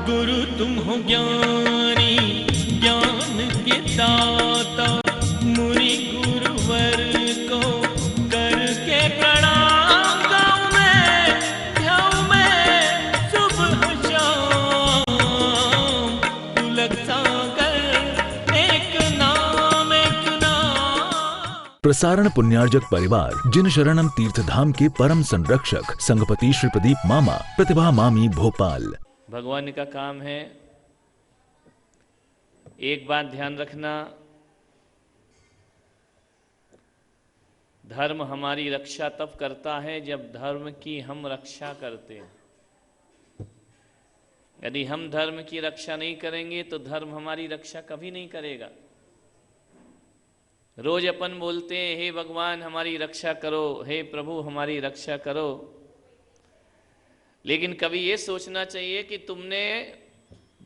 गुरु तुम हो ज्ञानी ज्ञान के दाता, मुनि गुरुवर को करके प्रणाम गाऊं मैं, ध्याऊं मैं सुबह शाम। तुलक सागर एक नाम एक नाम। प्रसारण पुण्यार्जक परिवार जिन शरणम तीर्थ धाम के परम संरक्षक संघपति श्री प्रदीप मामा, प्रतिभा मामी, भोपाल। भगवान का काम है। एक बात ध्यान रखना, धर्म हमारी रक्षा तब करता है जब धर्म की हम रक्षा करते हैं। यदि हम धर्म की रक्षा नहीं करेंगे तो धर्म हमारी रक्षा कभी नहीं करेगा। रोज अपन बोलते हैं हे भगवान हमारी रक्षा करो, हे प्रभु हमारी रक्षा करो, लेकिन कभी ये सोचना चाहिए कि तुमने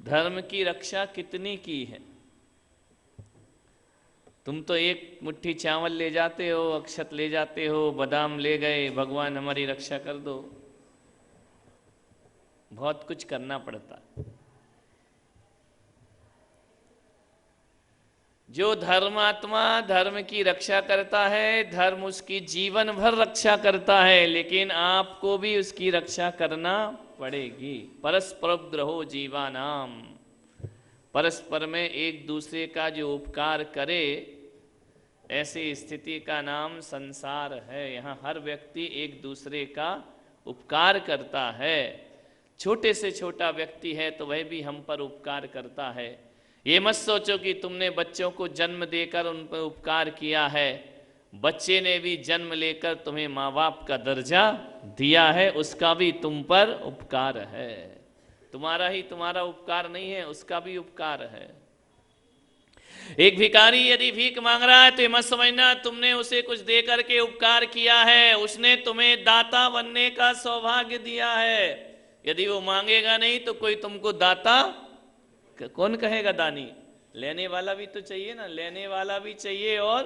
धर्म की रक्षा कितनी की है। तुम तो एक मुट्ठी चावल ले जाते हो, अक्षत ले जाते हो, बादाम ले गए, भगवान हमारी रक्षा कर दो। बहुत कुछ करना पड़ता है। जो धर्मात्मा धर्म की रक्षा करता है, धर्म उसकी जीवन भर रक्षा करता है, लेकिन आपको भी उसकी रक्षा करना पड़ेगी। परस्पर ग्रहो जीवानाम, परस्पर में एक दूसरे का जो उपकार करे, ऐसी स्थिति का नाम संसार है। यहाँ हर व्यक्ति एक दूसरे का उपकार करता है। छोटे से छोटा व्यक्ति है तो वह भी हम पर उपकार करता है। ये मत सोचो कि तुमने बच्चों को जन्म देकर उन पर उपकार किया है, बच्चे ने भी जन्म लेकर तुम्हें माँ बाप का दर्जा दिया है, उसका भी तुम पर उपकार है। तुम्हारा ही तुम्हारा उपकार नहीं है, उसका भी उपकार है। एक भिखारी यदि भीख मांग रहा है तो मत समझना तुमने उसे कुछ दे करके उपकार किया है, उसने तुम्हें दाता बनने का सौभाग्य दिया है। यदि वो मांगेगा नहीं तो कोई तुमको दाता कौन कहेगा दानी? लेने वाला भी तो चाहिए ना, लेने वाला भी चाहिए और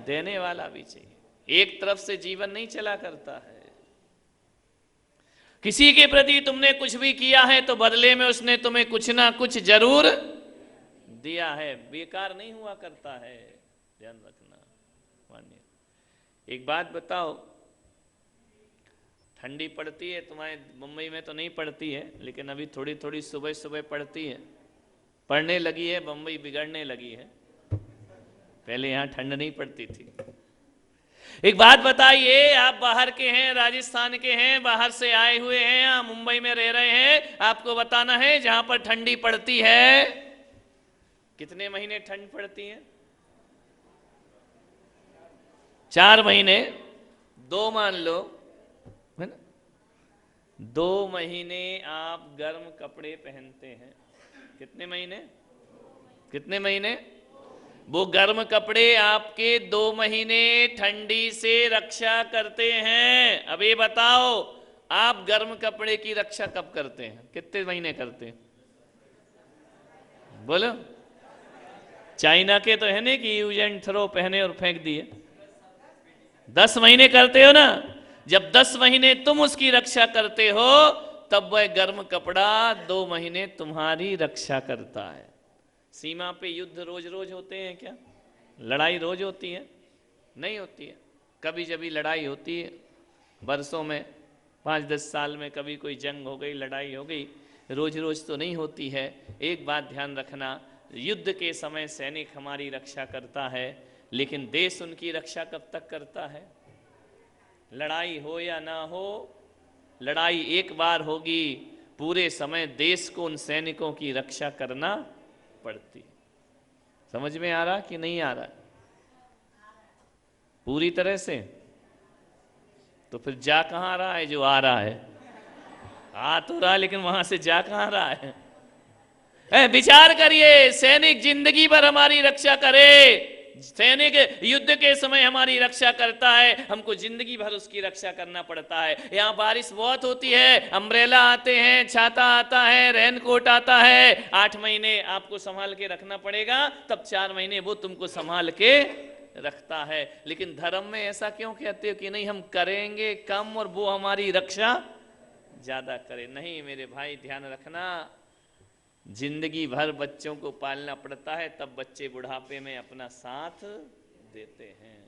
देने वाला भी चाहिए। एक तरफ से जीवन नहीं चला करता है। किसी के प्रति तुमने कुछ भी किया है तो बदले में उसने तुम्हें कुछ ना कुछ जरूर दिया है, बेकार नहीं हुआ करता है, ध्यान रखना। मानिए एक बात बताओ, ठंडी पड़ती है, तुम्हारे मुंबई में तो नहीं पड़ती है, लेकिन अभी थोड़ी थोड़ी सुबह सुबह पड़ती है, पड़ने लगी है, मुंबई बिगड़ने लगी है। पहले यहाँ ठंड नहीं पड़ती थी। एक बात बताइए, आप बाहर के हैं, राजस्थान के हैं, बाहर से आए हुए हैं, या मुंबई में रह रहे हैं, आपको बताना है जहां पर ठंडी पड़ती है कितने महीने ठंड पड़ती है? 4 महीने, 2 मान लो, है ना? 2 महीने आप गर्म कपड़े पहनते हैं। कितने महीने? कितने महीने? वो गर्म कपड़े आपके 2 महीने ठंडी से रक्षा करते हैं। अब ये बताओ, आप गर्म कपड़े की रक्षा कब करते हैं? कितने महीने करते हैं? बोलो। चाइना के तो है नहीं कि यूज एंड थ्रो पहने और फेंक दिए। 10 महीने करते हो ना। जब 10 महीने तुम उसकी रक्षा करते हो तब वह गर्म कपड़ा 2 महीने तुम्हारी रक्षा करता है। सीमा पे युद्ध रोज रोज होते हैं क्या? लड़ाई रोज होती है? नहीं होती है। कभी कभी लड़ाई होती है, बरसों में 5-10 साल में कभी कोई जंग हो गई, लड़ाई हो गई, रोज रोज तो नहीं होती है। एक बात ध्यान रखना, युद्ध के समय सैनिक हमारी रक्षा करता है, लेकिन देश उनकी रक्षा कब तक करता है? लड़ाई हो या ना हो, लड़ाई एक बार होगी, पूरे समय देश को उन सैनिकों की रक्षा करना पड़ती। समझ में आ रहा कि नहीं आ रहा? पूरी तरह से? तो फिर जा कहां रहा है जो आ रहा है? आ तो रहा, लेकिन वहां से जा कहां रहा है? विचार करिए, सैनिक जिंदगी भर हमारी रक्षा करे, सैनिक युद्ध के समय हमारी रक्षा करता है, हमको जिंदगी भर उसकी रक्षा करना पड़ता है। यहाँ बारिश बहुत होती है, अम्ब्रेला आते हैं, छाता आता है, रेनकोट आता है, 8 महीने आपको संभाल के रखना पड़ेगा, तब 4 महीने वो तुमको संभाल के रखता है। लेकिन धर्म में ऐसा क्यों कहते हो कि नहीं हम करेंगे कम और वो हमारी रक्षा ज्यादा करे। नहीं मेरे भाई, ध्यान रखना, जिंदगी भर बच्चों को पालना पड़ता है, तब बच्चे बुढ़ापे में अपना साथ देते हैं।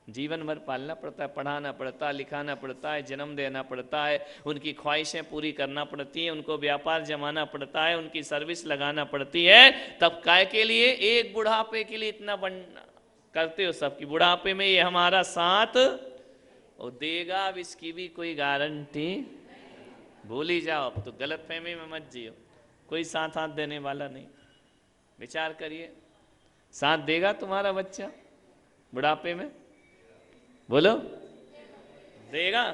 जीवन भर पालना पड़ता है, पढ़ाना पड़ता है, लिखाना पड़ता है, जन्म देना पड़ता है, उनकी ख्वाहिशें पूरी करना पड़ती हैं, उनको व्यापार जमाना पड़ता है, उनकी सर्विस लगाना पड़ती है। तब काय के लिए? एक बुढ़ापे के लिए इतना करते हो सबकी, बुढ़ापे में ये हमारा साथ और देगा, अब इसकी भी कोई गारंटी। भूल ही जाओ, अब तो गलत फहमी में मत जियो, कोई साथ हाथ देने वाला नहीं। विचार करिए, साथ देगा तुम्हारा बच्चा बुढ़ापे में? बोलो, देगा?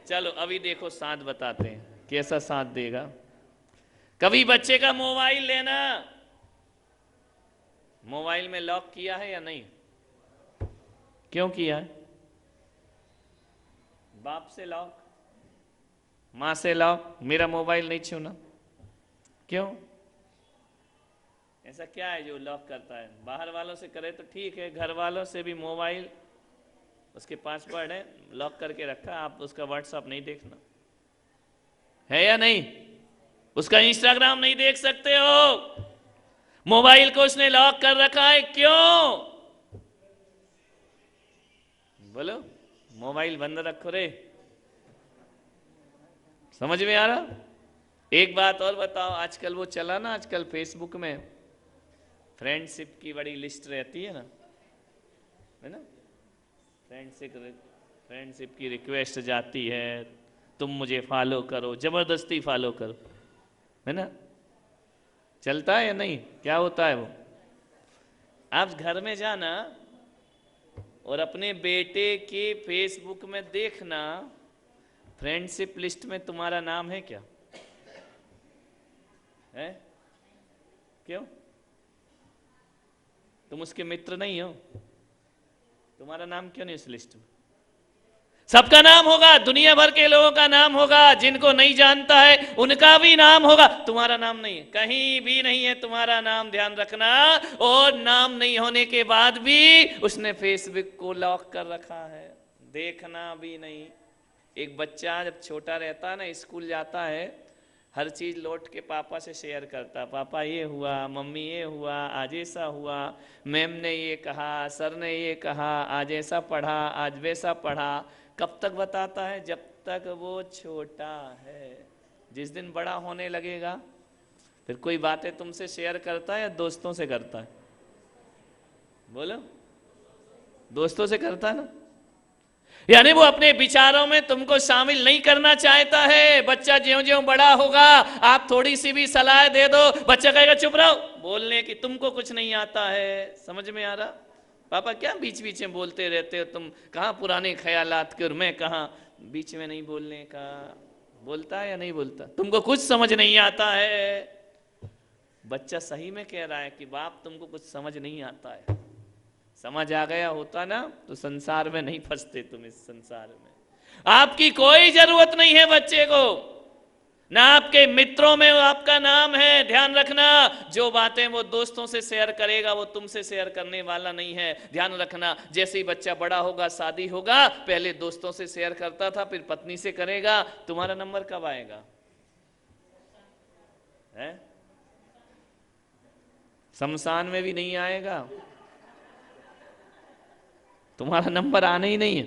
चलो अभी देखो साथ बताते हैं, कैसा साथ देगा। कभी बच्चे का मोबाइल लेना, मोबाइल में लॉक किया है या नहीं? क्यों किया है? बाप से लॉक, मां से लॉक, मेरा मोबाइल नहीं छूना। क्यों? ऐसा क्या है जो लॉक करता है? बाहर वालों से करे तो ठीक है, घर वालों से भी मोबाइल, उसके पासवर्ड है, लॉक करके रखा, आप उसका व्हाट्सएप नहीं देखना है या नहीं? उसका इंस्टाग्राम नहीं देख सकते हो, मोबाइल को उसने लॉक कर रखा है। क्यों? बोलो, मोबाइल बंद रखो रे। समझ में आ रहा? एक बात और बताओ, आजकल वो चला ना, आजकल फेसबुक में फ्रेंडशिप की बड़ी लिस्ट रहती है ना? फ्रेंडशिप की रिक्वेस्ट जाती है, तुम मुझे फॉलो करो, जबरदस्ती फॉलो करो, है ना? चलता है या नहीं? क्या होता है वो? आप घर में जाना और अपने बेटे के फेसबुक में देखना, फ्रेंडशिप लिस्ट में तुम्हारा नाम है क्या? है? क्यों? तुम उसके मित्र नहीं हो, तुम्हारा नाम क्यों नहीं उस लिस्ट में? सबका नाम होगा, दुनिया भर के लोगों का नाम होगा, जिनको नहीं जानता है उनका भी नाम होगा, तुम्हारा नाम नहीं है, कहीं भी नहीं है तुम्हारा नाम, ध्यान रखना। और नाम नहीं होने के बाद भी उसने फेसबुक को लॉक कर रखा है, देखना भी नहीं। एक बच्चा जब छोटा रहता है ना, स्कूल जाता है, हर चीज लौट के पापा से शेयर करता, पापा ये हुआ, मम्मी ये हुआ, आज ऐसा हुआ, मैम ने ये कहा, सर ने ये कहा, आज ऐसा पढ़ा, आज वैसा पढ़ा। कब तक बताता है? जब तक वो छोटा है। जिस दिन बड़ा होने लगेगा, फिर कोई बातें तुमसे शेयर करता है या दोस्तों से करता है? बोलो, दोस्तों से करता है ना? यानी वो अपने विचारों में तुमको शामिल नहीं करना चाहता है। बच्चा ज्यों ज्यों बड़ा होगा, आप थोड़ी सी भी सलाह दे दो, बच्चा कहेगा चुप रहो, बोलने की तुमको कुछ नहीं आता है। समझ में आ रहा? पापा क्या बीच बीच में बोलते रहते हो, तुम कहाँ पुराने ख्यालात के, और मैं कहाँ बीच में नहीं बोलने का। बोलता है या नहीं बोलता? तुमको कुछ समझ नहीं आता है। बच्चा सही में कह रहा है कि बाप तुमको कुछ समझ नहीं आता है। समझ आ गया होता ना तो संसार में नहीं फंसते तुम। इस संसार में आपकी कोई जरूरत नहीं है बच्चे को, ना आपके मित्रों में आपका नाम है। ध्यान रखना, जो बातें वो दोस्तों से शेयर करेगा वो तुमसे शेयर करने वाला नहीं है। ध्यान रखना, जैसे ही बच्चा बड़ा होगा, शादी होगा, पहले दोस्तों से शेयर करता था, फिर पत्नी से करेगा। तुम्हारा नंबर कब आएगा? है? शमशान में भी नहीं आएगा, तुम्हारा नंबर आना ही नहीं है,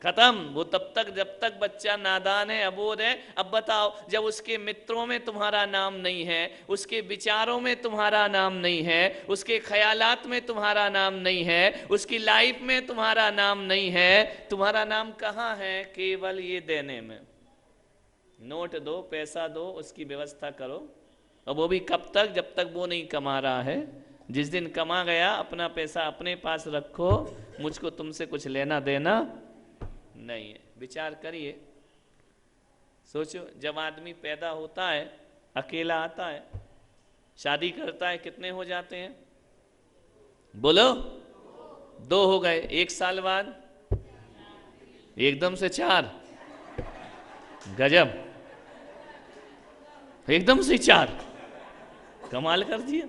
खत्म। वो तब तक जब तक बच्चा नादान है, अबोध है। अब बताओ, जब उसके मित्रों में तुम्हारा नाम नहीं है, उसके विचारों में तुम्हारा नाम नहीं है, उसके ख्यालात में तुम्हारा नाम नहीं है, उसकी लाइफ में तुम्हारा नाम नहीं है, तुम्हारा नाम कहाँ है? केवल ये देने में। नोट दो, पैसा दो, उसकी व्यवस्था करो। और वो भी कब तक? जब तक वो नहीं कमा रहा है। जिस दिन कमा गया, अपना पैसा अपने पास रखो, मुझको तुमसे कुछ लेना देना नहीं है। विचार करिए, सोचो, जब आदमी पैदा होता है, अकेला आता है, शादी करता है, कितने हो जाते हैं? बोलो, 2 हो गए। 1 साल बाद एकदम से 4, गजब, एकदम से 4, कमाल कर दिया।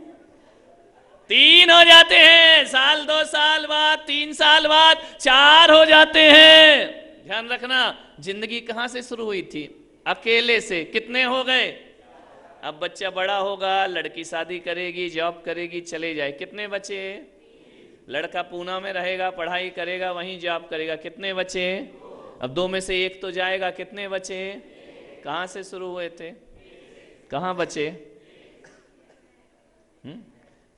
3 हो जाते हैं, साल 2 साल बाद, 3 साल बाद 4 हो जाते हैं। ध्यान रखना, जिंदगी कहां से शुरू हुई थी? अकेले से। कितने हो गए? अब बच्चा बड़ा होगा, लड़की शादी करेगी, जॉब करेगी, चले जाए, कितने बचे? लड़का पूना में रहेगा, पढ़ाई करेगा, वहीं जॉब करेगा, कितने बचे? अब दो में से एक तो जाएगा, कितने बचे? कहां से शुरू हुए थे? कहां बचे?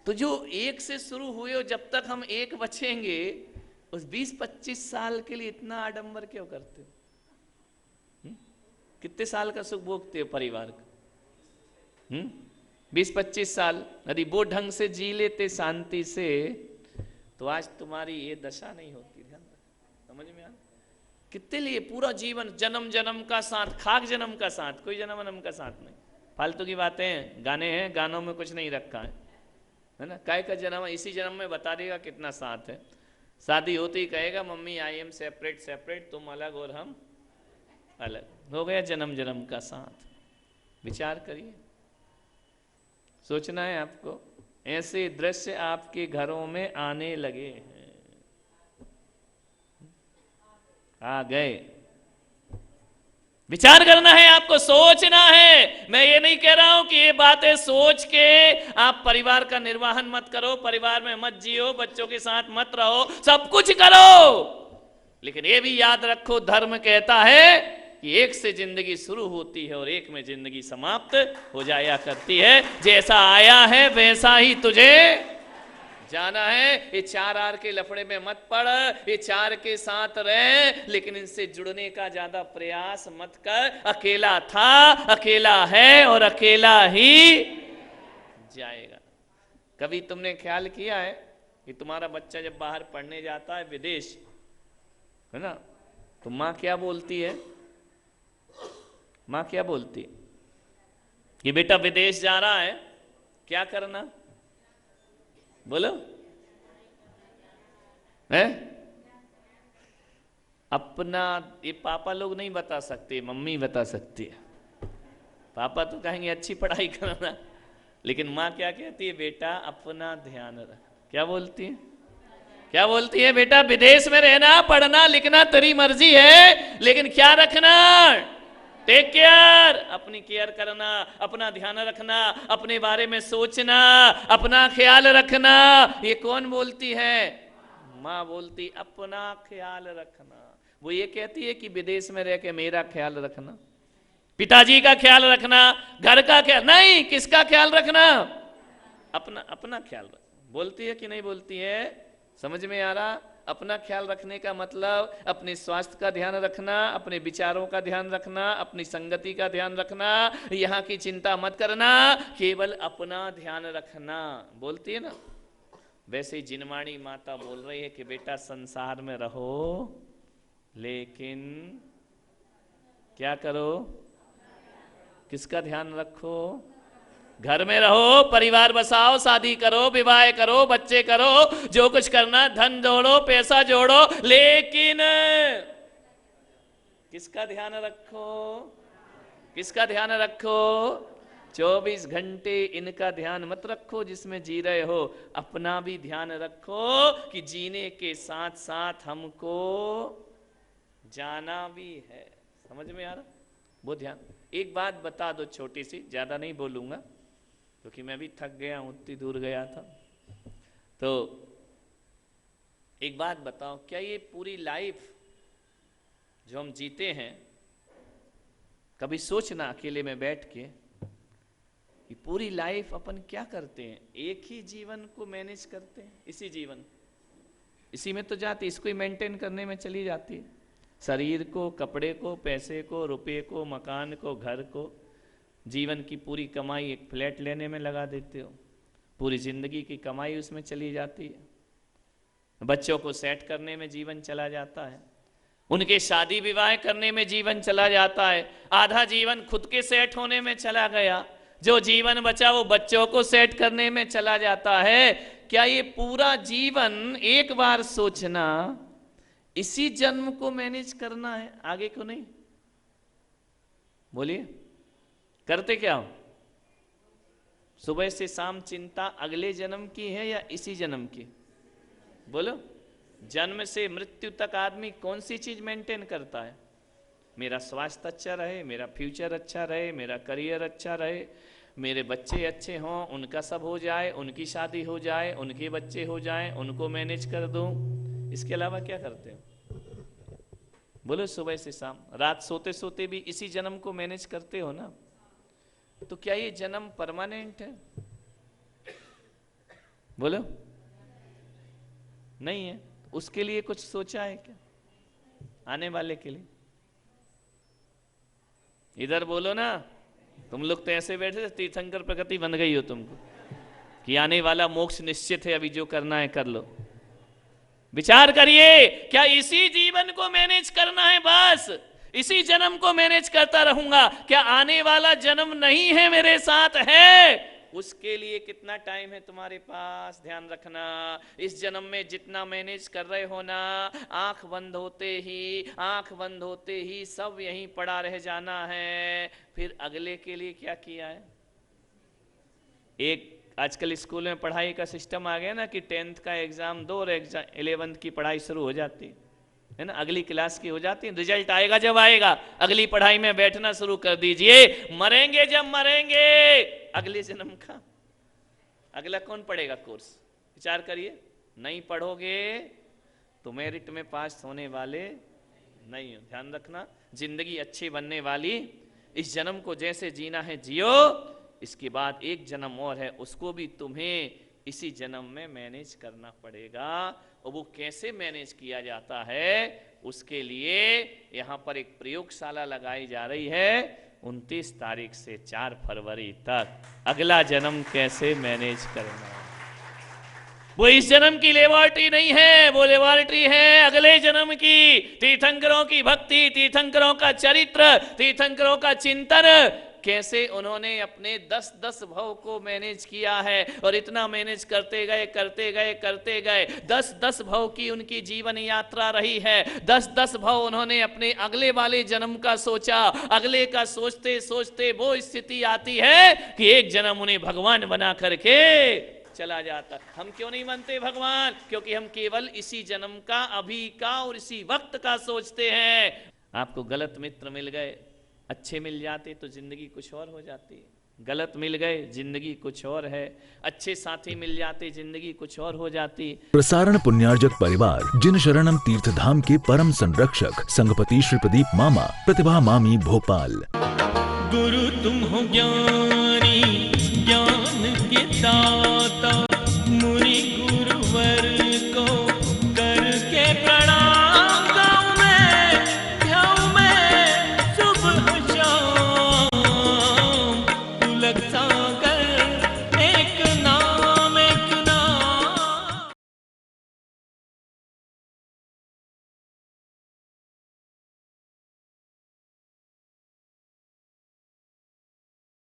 तो जो एक से शुरू हुए हो, जब तक हम एक बचेंगे, उस 20-25 साल के लिए इतना आडंबर क्यों करते हो? कितने साल का सुख भोगते हो परिवार का? 20-25 साल। यदि वो ढंग से जी लेते शांति से, तो आज तुम्हारी ये दशा नहीं होती। ध्यान समझ में आ? कितने लिए पूरा जीवन, जन्म जन्म का साथ, खाक जन्म का साथ, कोई जन्म जन्म का साथ नहीं। फालतू की बातें हैं, गाने हैं, गानों में कुछ नहीं रखा है ना? काय का जन्म, इसी जन्म में बता देगा कितना साथ है। शादी होती ही कहेगा mummy I am separate separate, तुम अलग और हम अलग। हो गया जन्म जन्म का साथ। विचार करिए, सोचना है आपको। ऐसे दृश्य आपके घरों में आने लगे हैं, आ गए। विचार करना है आपको, सोचना है। मैं ये नहीं कह रहा हूं कि ये बातें सोच के आप परिवार का निर्वाहन मत करो, परिवार में मत जियो, बच्चों के साथ मत रहो, सब कुछ करो, लेकिन ये भी याद रखो, धर्म कहता है कि एक से जिंदगी शुरू होती है और एक में जिंदगी समाप्त हो जाया करती है। जैसा आया है वैसा ही तुझे जाना है। ये 4 आर के लफड़े में मत पड़, ये 4 के साथ रह, लेकिन इनसे जुड़ने का ज्यादा प्रयास मत कर। अकेला था, अकेला है और अकेला ही जाएगा। कभी तुमने ख्याल किया है कि तुम्हारा बच्चा जब बाहर पढ़ने जाता है, विदेश, है ना, तो माँ क्या बोलती है? माँ क्या बोलती है कि बेटा विदेश जा रहा है, क्या करना? बोलो है? अपना, ये पापा लोग नहीं बता सकते, मम्मी बता सकती है। पापा तो कहेंगे अच्छी पढ़ाई करना, लेकिन माँ क्या कहती है? बेटा अपना ध्यान रख। क्या बोलती है? क्या बोलती है? बेटा विदेश में रहना, पढ़ना लिखना तेरी मर्जी है, लेकिन क्या रखना? टेक केयर, अपनी केयर करना, अपना ध्यान रखना, अपने बारे में सोचना, अपना ख्याल रखना। ये कौन बोलती है? माँ बोलती, अपना ख्याल रखना। वो ये कहती है कि विदेश में रह के मेरा ख्याल रखना, पिताजी का ख्याल रखना, घर का ख्याल नहीं। किसका ख्याल रखना? अपना, अपना ख्याल रखना। बोलती है कि नहीं बोलती है? समझ में आ रहा? अपना ख्याल रखने का मतलब अपने स्वास्थ्य का ध्यान रखना, अपने विचारों का ध्यान रखना, अपनी संगति का ध्यान रखना, यहाँ की चिंता मत करना, केवल अपना ध्यान रखना। बोलती है ना? वैसे ही जिनवाणी माता बोल रही है कि बेटा संसार में रहो, लेकिन क्या करो? किसका ध्यान रखो? घर में रहो, परिवार बसाओ, शादी करो, विवाह करो, बच्चे करो, जो कुछ करना, धन जोड़ो, पैसा जोड़ो, लेकिन किसका ध्यान रखो? किसका ध्यान रखो? 24 घंटे इनका ध्यान मत रखो जिसमें जी रहे हो, अपना भी ध्यान रखो कि जीने के साथ साथ हमको जाना भी है। समझ में आ रहा? वो ध्यान। एक बात बता दो छोटी सी, ज्यादा नहीं बोलूंगा क्योंकि मैं भी थक गया हूं, उतनी दूर गया था। तो एक बात बताओ, क्या ये पूरी लाइफ जो हम जीते हैं, कभी सोचना अकेले में बैठ के कि पूरी लाइफ अपन क्या करते हैं? एक ही जीवन को मैनेज करते हैं, इसी जीवन, इसी में तो जाती, इसको ही मेंटेन करने में चली जाती है। शरीर को, कपड़े को, पैसे को, रुपये को, मकान को, घर को, जीवन की पूरी कमाई एक फ्लैट लेने में लगा देते हो, पूरी जिंदगी की कमाई उसमें चली जाती है। बच्चों को सेट करने में जीवन चला जाता है, उनके शादी विवाह करने में जीवन चला जाता है, आधा जीवन खुद के सेट होने में चला गया, जो जीवन बचा वो बच्चों को सेट करने में चला जाता है। क्या ये पूरा जीवन एक बार सोचना इसी जन्म को मैनेज करना है, आगे को नहीं? बोलिए, करते क्या हो? सुबह से शाम चिंता अगले जन्म की है या इसी जन्म की? बोलो, जन्म से मृत्यु तक आदमी कौन सी चीज मेंटेन करता है? मेरा स्वास्थ्य अच्छा रहे, मेरा फ्यूचर अच्छा रहे, मेरा करियर अच्छा रहे, मेरे बच्चे अच्छे हों, उनका सब हो जाए, उनकी शादी हो जाए, उनके बच्चे हो जाएं, उनको मैनेज कर दूं। इसके अलावा क्या करते हो? बोलो, सुबह से शाम, रात सोते सोते भी इसी जन्म को मैनेज करते हो ना? तो क्या ये जन्म परमानेंट है? बोलो, नहीं है। उसके लिए कुछ सोचा है क्या आने वाले के लिए? इधर बोलो ना। तुम लोग तो ऐसे बैठे थे, तीर्थंकर प्रकृति बन गई हो तुमको कि आने वाला मोक्ष निश्चित है, अभी जो करना है कर लो। विचार करिए, क्या इसी जीवन को मैनेज करना है? बस इसी जन्म को मैनेज करता रहूंगा? क्या आने वाला जन्म नहीं है, मेरे साथ है? उसके लिए कितना टाइम है तुम्हारे पास? ध्यान रखना, इस जन्म में जितना मैनेज कर रहे हो ना, आंख बंद होते ही सब यहीं पड़ा रह जाना है। फिर अगले के लिए क्या किया है? एक आजकल स्कूल में पढ़ाई का सिस्टम आ गया ना कि 10th का एग्जाम दो और 11th की पढ़ाई शुरू हो जाती है ना, अगली क्लास की हो जाती है। रिजल्ट आएगा जब आएगा, अगली पढ़ाई में बैठना शुरू कर दीजिए। मरेंगे जब मरेंगे, अगले जन्म का अगला कौन पढ़ेगा कोर्स? विचार करिए। नहीं पढ़ोगे तो मेरिट में पास होने वाले नहीं हो। ध्यान रखना, जिंदगी अच्छी बनने वाली, इस जन्म को जैसे जीना है जियो, इसके बाद एक जन्म और है, उसको भी तुम्हें इसी जन्म में मैनेज करना पड़ेगा। और वो कैसे मैनेज किया जाता है, उसके लिए यहाँ पर एक प्रयोगशाला लगाई जा रही है। 29 तारीख से 4 फरवरी तक अगला जन्म कैसे मैनेज करना है। वो इस जन्म की लेबोरेटरी नहीं है, वो लेबोरेटरी है अगले जन्म की। तीर्थंकरों की भक्ति, तीर्थंकरों का चरित्र, तीर्थंकरों का चिंतन, कैसे उन्होंने अपने 10-10 भव को मैनेज किया है। और इतना मैनेज करते गए 10-10 भव की उनकी जीवन यात्रा रही है। 10-10 भव उन्होंने अपने अगले वाले जन्म का सोचा। अगले का सोचते सोचते वो स्थिति आती है कि एक जन्म उन्हें भगवान बना करके चला जाता। हम क्यों नहीं बनते भगवान? क्योंकि हम केवल इसी जन्म का, अभी का और इसी वक्त का सोचते हैं। आपको गलत मित्र मिल गए, अच्छे मिल जाते तो जिंदगी कुछ और हो जाती है। गलत मिल गए, जिंदगी कुछ और है। अच्छे साथी मिल जाते, जिंदगी कुछ और हो जाती। प्रसारण पुण्यार्जक परिवार जिन शरणम तीर्थधाम के परम संरक्षक संघपति श्री प्रदीप मामा, प्रतिभा मामी भोपाल। गुरु तुम हो ज्ञानी, ज्ञान के दाता।